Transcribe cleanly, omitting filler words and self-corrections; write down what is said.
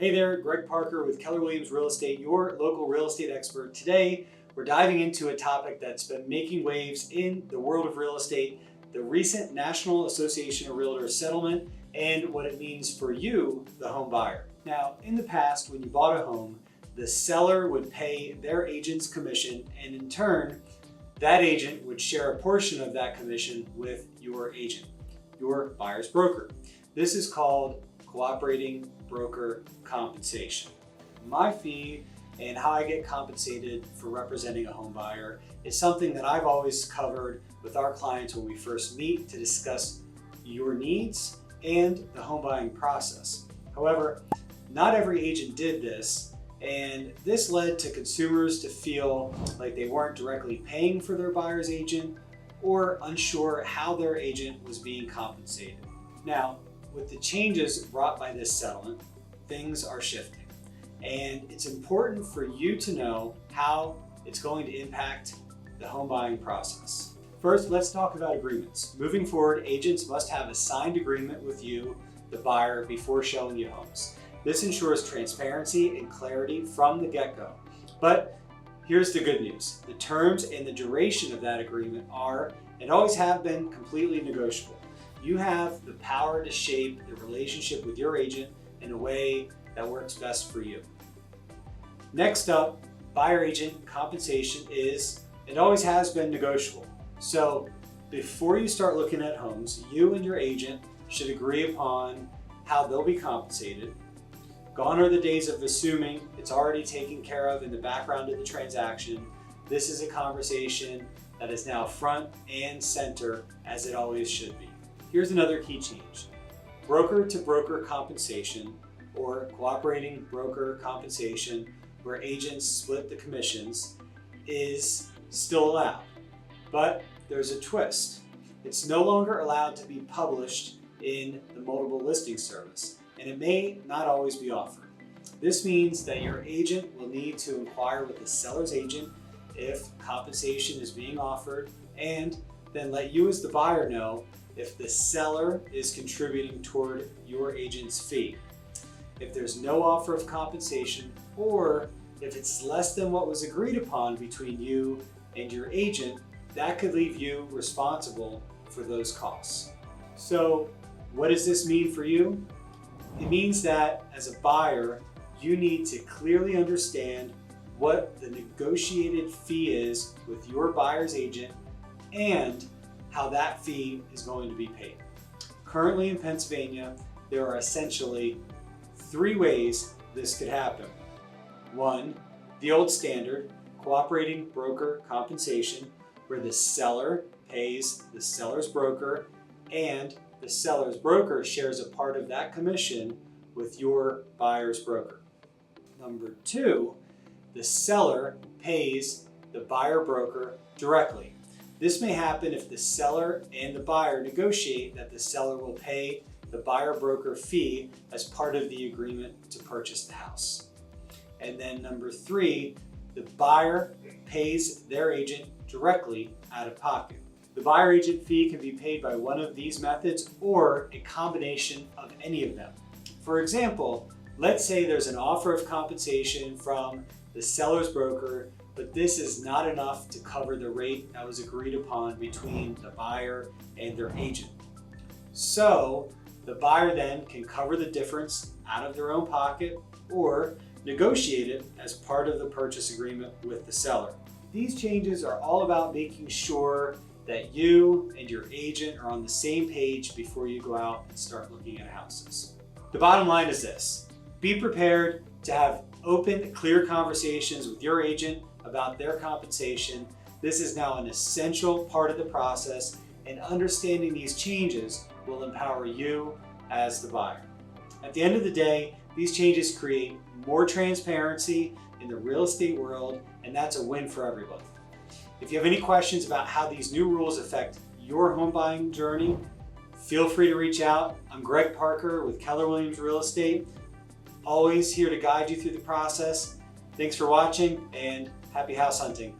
Hey there, Greg Parker with Keller Williams Real Estate, your local real estate expert. Today, we're diving into a topic that's been making waves in the world of real estate, the recent National Association of REALTORS settlement, and what it means for you, the home buyer. Now, in the past, when you bought a home, the seller would pay their agent's commission, and in turn, that agent would share a portion of that commission with your agent, your buyer's broker. This is called cooperating broker compensation. My fee and how I get compensated for representing a home buyer is something that I've always covered with our clients when we first meet to discuss your needs and the home buying process. However, not every agent did this, and this led to consumers to feel like they weren't directly paying for their buyer's agent or unsure how their agent was being compensated. Now, with the changes brought by this settlement, things are shifting, and it's important for you to know how it's going to impact the home buying process. First, let's talk about agreements. Moving forward, agents must have a signed agreement with you, the buyer, before showing you homes. This ensures transparency and clarity from the get-go. But here's the good news. The terms and the duration of that agreement are, and always have been, completely negotiable. You have the power to shape the relationship with your agent in a way that works best for you. Next up, buyer agent compensation is, and always has been, negotiable. So before you start looking at homes, you and your agent should agree upon how they'll be compensated. Gone are the days of assuming it's already taken care of in the background of the transaction. This is a conversation that is now front and center, as it always should be. Here's another key change. Broker-to-broker compensation, or cooperating broker compensation, where agents split the commissions, is still allowed. But there's a twist. It's no longer allowed to be published in the multiple listing service, and it may not always be offered. This means that your agent will need to inquire with the seller's agent if compensation is being offered, and then let you as the buyer know if the seller is contributing toward your agent's fee. If there's no offer of compensation, or if it's less than what was agreed upon between you and your agent, that could leave you responsible for those costs. So what does this mean for you? It means that as a buyer, you need to clearly understand what the negotiated fee is with your buyer's agent and how that fee is going to be paid. Currently in Pennsylvania, there are essentially 3 ways this could happen. 1, the old standard, cooperating broker compensation, where the seller pays the seller's broker and the seller's broker shares a part of that commission with your buyer's broker. Number 2, the seller pays the buyer broker directly. This may happen if the seller and the buyer negotiate that the seller will pay the buyer broker fee as part of the agreement to purchase the house. And then number 3, the buyer pays their agent directly out of pocket. The buyer agent fee can be paid by one of these methods or a combination of any of them. For example, let's say there's an offer of compensation from the seller's broker, but this is not enough to cover the rate that was agreed upon between the buyer and their agent. So the buyer then can cover the difference out of their own pocket or negotiate it as part of the purchase agreement with the seller. These changes are all about making sure that you and your agent are on the same page before you go out and start looking at houses. The bottom line is this: be prepared to have open, clear conversations with your agent about their compensation. This is now an essential part of the process, and understanding these changes will empower you as the buyer. At the end of the day, these changes create more transparency in the real estate world, and that's a win for everybody. If you have any questions about how these new rules affect your home buying journey, feel free to reach out. I'm Greg Parker with Keller Williams Real Estate, always here to guide you through the process. Thanks for watching, and happy house hunting.